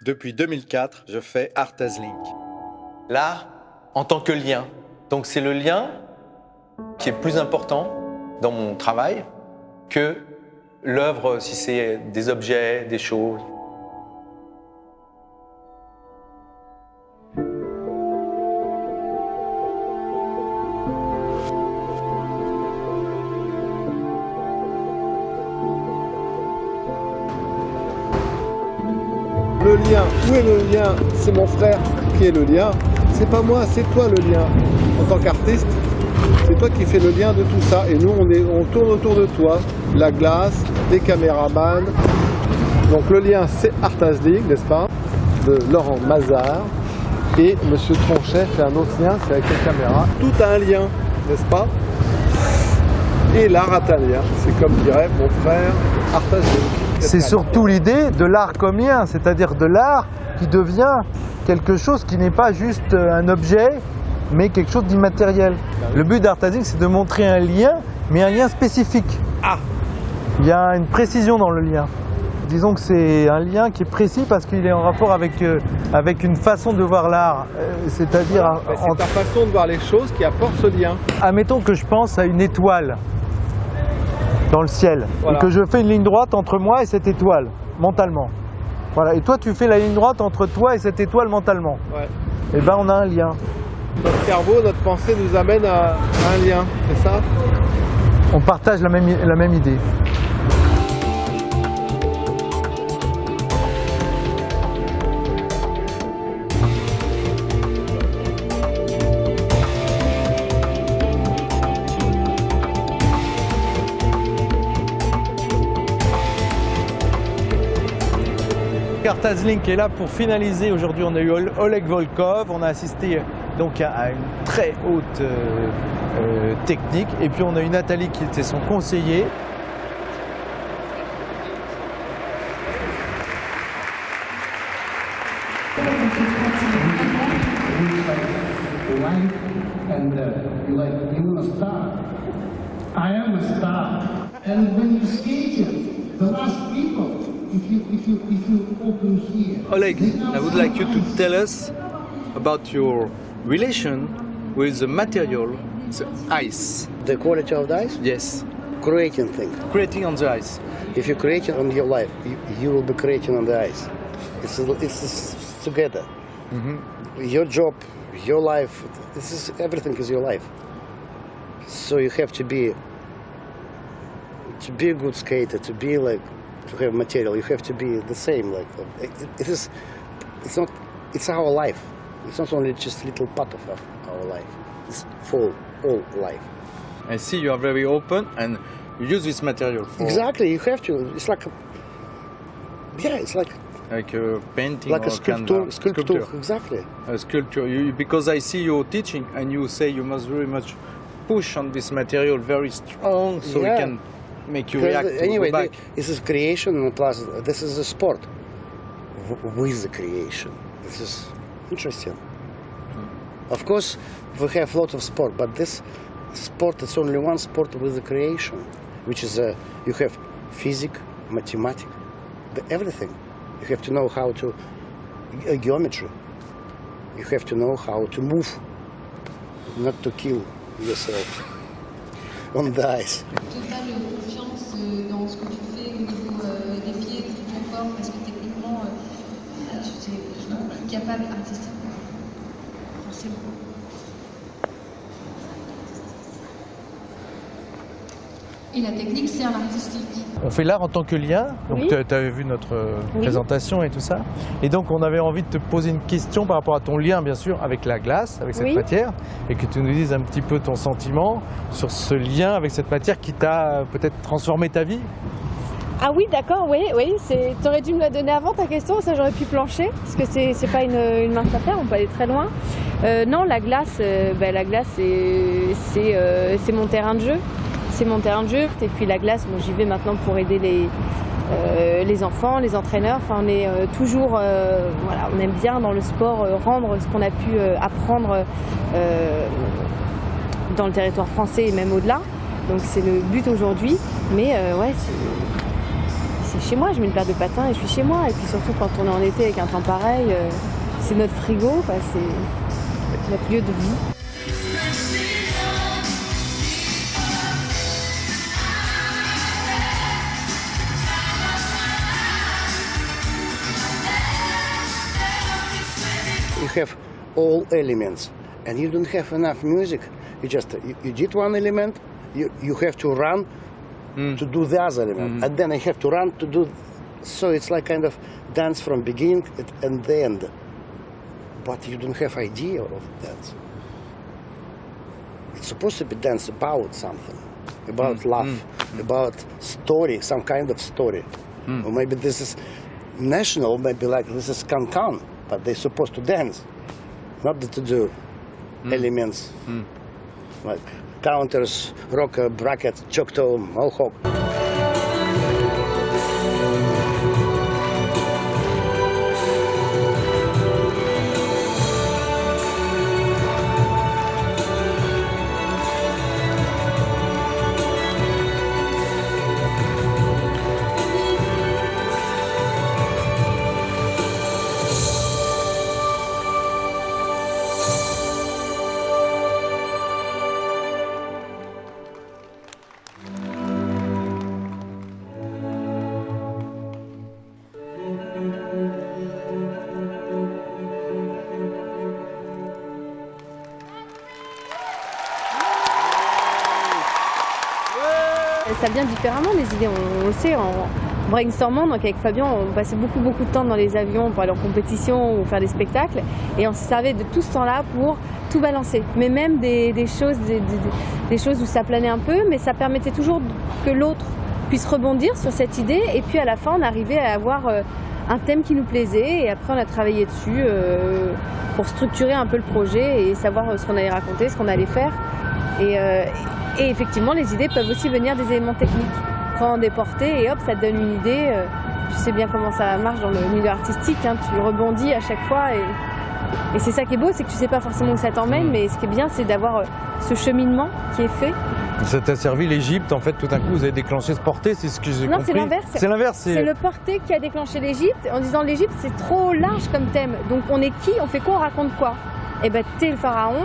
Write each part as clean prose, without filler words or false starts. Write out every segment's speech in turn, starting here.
Depuis 2004, je fais ArtazLink. L'art en tant que lien. Donc c'est le lien qui est plus important dans mon travail que l'œuvre, si c'est des objets, des choses. Le lien, où est le lien? C'est mon frère qui est le lien. C'est pas moi, c'est toi le lien. En tant qu'artiste, c'est toi qui fais le lien de tout ça. Et nous, on tourne autour de toi. La glace, des caméramans. Donc le lien, c'est ArtazLink, n'est-ce pas? De Laurent Mazard. Et Monsieur Tronchet fait un autre lien, c'est avec les caméras. Tout a un lien, n'est-ce pas? Et l'art a un lien. C'est comme dirait mon frère ArtazLink. C'est surtout l'idée de l'art comme lien, c'est-à-dire de l'art qui devient quelque chose qui n'est pas juste un objet, mais quelque chose d'immatériel. Le but d'ArtazLink, c'est de montrer un lien, mais un lien spécifique. Ah. Il y a une précision dans le lien. Disons que c'est un lien qui est précis parce qu'il est en rapport avec une façon de voir l'art, c'est-à-dire... Voilà, c'est ta façon de voir les choses qui apporte ce lien. Admettons que je pense à une étoile dans le ciel, voilà. Et que je fais une ligne droite entre moi et cette étoile, mentalement. Voilà. Et toi, tu fais la ligne droite entre toi et cette étoile mentalement. Ouais. Et ben, on a un lien. Notre cerveau, notre pensée nous amène à un lien, c'est ça? On partage la même idée. ArtazLink est là pour finaliser. Aujourd'hui, on a eu Oleg Volkov, on a assisté donc à une très haute technique, et puis on a eu Nathalie qui était son conseiller. Oleg, I would like you to tell us about your relation with the material, the ice. The quality of the ice? Yes, Creating things. creating on the ice. If you create it on your life, you will be creating on the ice. It's together. Your job, your life, everything is your life. So you have to be a good skater, to have material. You have to be the same. It's our life. It's not only just a little part of our life. It's full, all life. I see you are very open and you use this material for Exactly, you have to. It's like a painting like or a sculpture. Exactly. A sculpture. Because I see you teaching and you say you must very much push on this material very strong so it can make you react anyway, back. This is creation, plus this is a sport with the creation. This is interesting. Of course, we have a lot of sport, but this sport is only one sport with the creation, which is you have physics, mathematics, everything. You have to know how to geometry. You have to know how to move, not to kill yourself on the ice. Totale confiance dans ce que tu fais au niveau des pieds, de tout ton corps, parce que techniquement, tu es plus capable artistiquement. Forcément. Et la technique, c'est un artistique. On fait l'art en tant que lien, donc Oui. tu avais vu notre présentation et tout ça. Et donc on avait envie de te poser une question par rapport à ton lien bien sûr avec la glace, avec cette Oui. matière, et que tu nous dises un petit peu ton sentiment sur ce lien avec cette matière qui t'a peut-être transformé ta vie. Ah oui, d'accord, oui. Tu aurais dû me la donner avant ta question, ça j'aurais pu plancher, parce que c'est pas une mince affaire, on peut aller très loin. Non, la glace, c'est mon terrain de jeu. C'est mon terrain de jeu. Et puis la glace, j'y vais maintenant pour aider les enfants, les entraîneurs. Enfin, on est toujours, on aime bien dans le sport rendre ce qu'on a pu apprendre dans le territoire français et même au-delà. Donc c'est le but aujourd'hui. Mais c'est chez moi, je mets une paire de patins et je suis chez moi. Et puis surtout quand on est en été avec un temps pareil, c'est notre frigo, quoi, c'est notre lieu de vie. You have all elements, and you don't have enough music. You did one element, you have to run to do the other element, and then I have to run to do. So it's like kind of dance from beginning and the end. But you don't have idea of dance. It's supposed to be dance about something, about love, about story, some kind of story. Or maybe this is national, maybe like this is Cancan, but they're supposed to dance, not to do elements like counters, rocker, bracket, Choctaw, Mohawk. Ça vient différemment les idées, on le sait, en brainstormant, donc avec Fabien on passait beaucoup de temps dans les avions pour aller en compétition ou faire des spectacles et on se servait de tout ce temps-là pour tout balancer, mais même des choses où ça planait un peu, mais ça permettait toujours que l'autre puisse rebondir sur cette idée et puis à la fin on arrivait à avoir un thème qui nous plaisait et après on a travaillé dessus pour structurer un peu le projet et savoir ce qu'on allait raconter, ce qu'on allait faire. Et effectivement, les idées peuvent aussi venir des éléments techniques. Prends des portées et hop, ça te donne une idée. Tu sais bien comment ça marche dans le milieu artistique, hein, tu rebondis à chaque fois. Et c'est ça qui est beau, c'est que tu sais pas forcément où ça t'emmène, mais ce qui est bien, c'est d'avoir ce cheminement qui est fait. Ça t'a servi l'Égypte, en fait, tout d'un coup, vous avez déclenché ce porté, c'est ce que j'ai compris. Non, c'est l'inverse. C'est l'inverse. C'est le porté qui a déclenché l'Égypte, en disant l'Égypte, c'est trop large comme thème. Donc on est qui? On fait quoi? On raconte quoi? Eh ben, t'es le pharaon,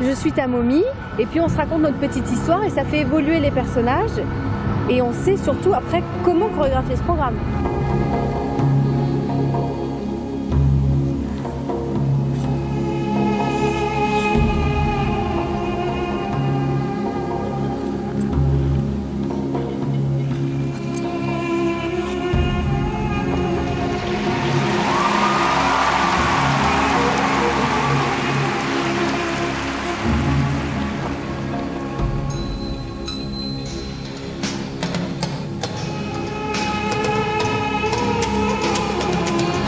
je suis ta momie, et puis on se raconte notre petite histoire et ça fait évoluer les personnages. Et on sait surtout après comment chorégraphier ce programme.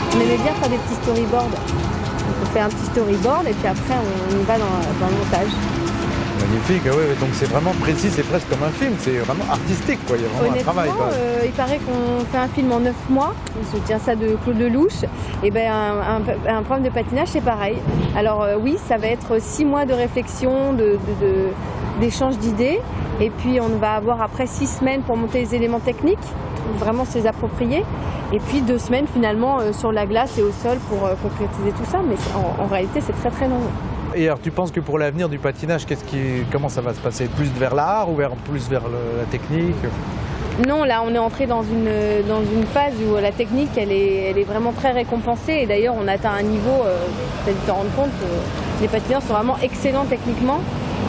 On aimait bien faire des petits storyboards. Donc on fait un petit storyboard et puis après on y va dans le montage. Magnifique, ouais, donc c'est vraiment précis, c'est presque comme un film, c'est vraiment artistique, quoi. Il y a vraiment Honnêtement, un travail. Quoi. Il paraît qu'on fait un film en 9 mois, je tiens ça de Claude Lelouch, et ben un programme de patinage c'est pareil. Alors oui, ça va être 6 mois de réflexion, d'échange d'idées, et puis on va avoir après 6 semaines pour monter les éléments techniques, vraiment se les approprier, et puis 2 semaines finalement sur la glace et au sol pour concrétiser tout ça, mais en réalité c'est très très long. Et alors tu penses que pour l'avenir du patinage, comment ça va se passer? Plus vers l'art ou plus vers la technique? Non, là on est entré dans une phase où la technique elle est vraiment très récompensée et d'ailleurs on atteint un niveau, tu as dû t'en rendre compte, les patineurs sont vraiment excellents techniquement.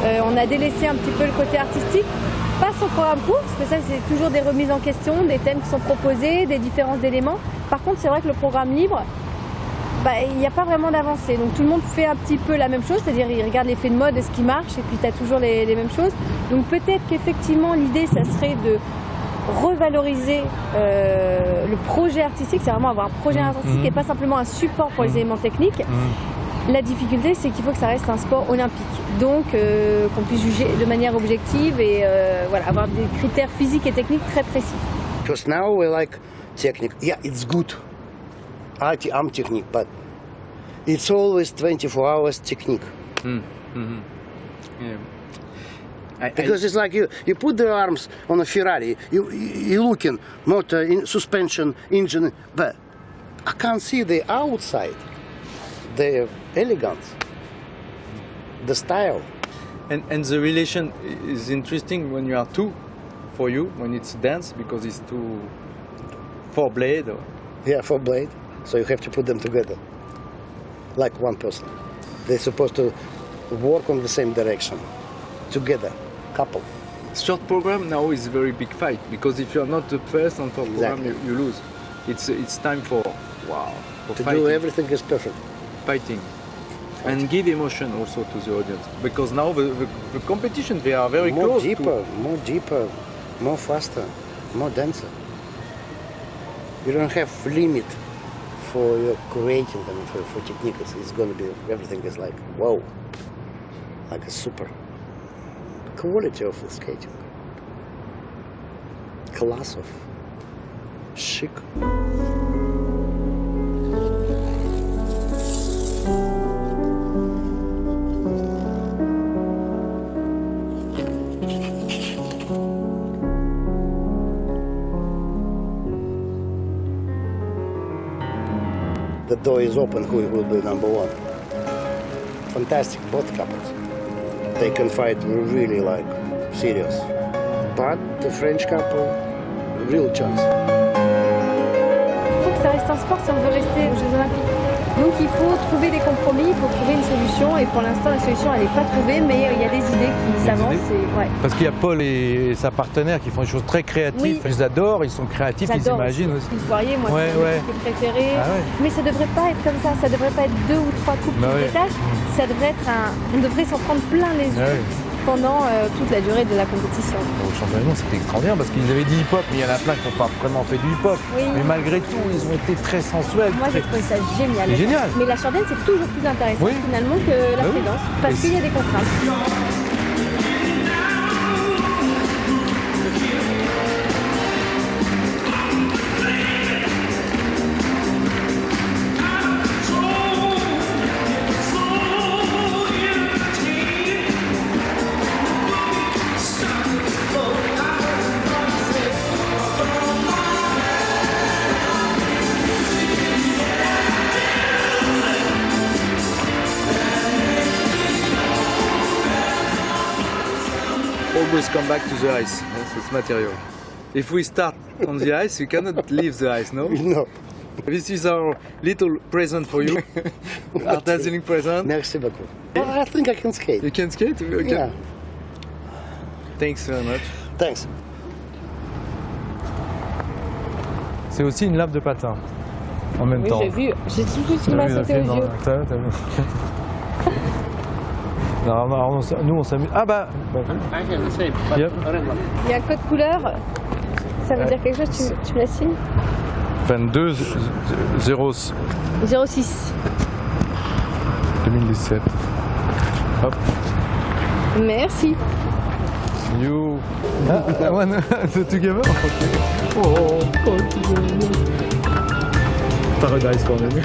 On a délaissé un petit peu le côté artistique, pas sur le programme court, parce que ça c'est toujours des remises en question, des thèmes qui sont proposés, des différences d'éléments. Par contre c'est vrai que le programme libre, il n'y a pas vraiment d'avancée, donc tout le monde fait un petit peu la même chose, c'est-à-dire il regarde l'effet de mode et ce qui marche et puis tu as toujours les mêmes choses. Donc peut-être qu'effectivement l'idée ça serait de revaloriser le projet artistique, c'est vraiment avoir un projet artistique et pas simplement un support pour les éléments techniques. La difficulté c'est qu'il faut que ça reste un sport olympique, donc qu'on puisse juger de manière objective et voilà, avoir des critères physiques et techniques très précis. Because now we like technique. Yeah, it's good. I'm technique, but it's always 24 hours technique. Yeah. Because it's like you put the arms on a Ferrari, you looking, motor, suspension, engine, but I can't see the outside, the elegance, the style. And the relation is interesting when you are two, for you, when it's dance, because it's two, four blade. Or... Yeah, 4 blade, so you have to put them together, like one person. They're supposed to work on the same direction, together, couple. Short program now is a very big fight, because if you are not the first on top program, Exactly. you lose. It's time for To fighting. do everything is perfect. Fighting. And give emotion also to the audience, because now the competition, they are very More close. deeper, more faster, more denser. You don't have limit for your creating them, for technique. It's going to be, everything is like, wow, like a super quality of the skating. Class of chic. The door is open, who will be number one. Fantastic, both couples. They can fight really like serious. But the French couple, real chance. Il faut que ça reste un sport si on veut rester aux Jeux Olympiques. Donc il faut trouver des compromis, il faut trouver une solution. Et pour l'instant, la solution, elle n'est pas trouvée, mais il y a des idées qui s'avancent. Ouais. Parce qu'il y a Paul et sa partenaire qui font des choses très créatives. Oui. Je les adore, ils sont créatifs, ils J'adore imaginent aussi. Vous voyez, moi, Ouais, c'est ouais. mon truc préféré. Ah ouais. Mais ça devrait pas être comme ça. Ça devrait pas être 2 ou 3 couples Bah qui se ouais. détachent. Ça devrait être on devrait s'en prendre plein les yeux Ah ouais. pendant toute la durée de la compétition. Au championnat du monde, c'était extraordinaire parce qu'ils avaient dit hip-hop, mais il y en a plein qui n'ont pas vraiment fait du hip-hop. Oui. Mais malgré tout, ils ont été très sensuels. Moi, j'ai trouvé ça génial. C'est génial. Mais la short dance, c'est toujours plus intéressant Oui. finalement que la Bah oui. free dance, parce Et qu'il y a des contraintes. Always come back to the ice. Yes, it's material. If we start on the ice, we cannot leave the ice, no? No. This is our little present for you. Our dazzling present. Merci beaucoup. I think I can skate. You can skate? Okay. Yeah. Thanks very much. Thanks. C'est aussi une lave de patin en même Oui, temps. j'ai vu. J'ai tout ce qui T'as m'a vu le sauté film, aux non yeux. T'as vu Non, non, nous on s'amuse. Ah bah, Yep. Il y a un code couleur. Ça veut dire quelque chose, tu me la signes 22 0 06. 2017. Hop. Merci. You. Ah, one, together? Okay. Oh, together. Paradise for me.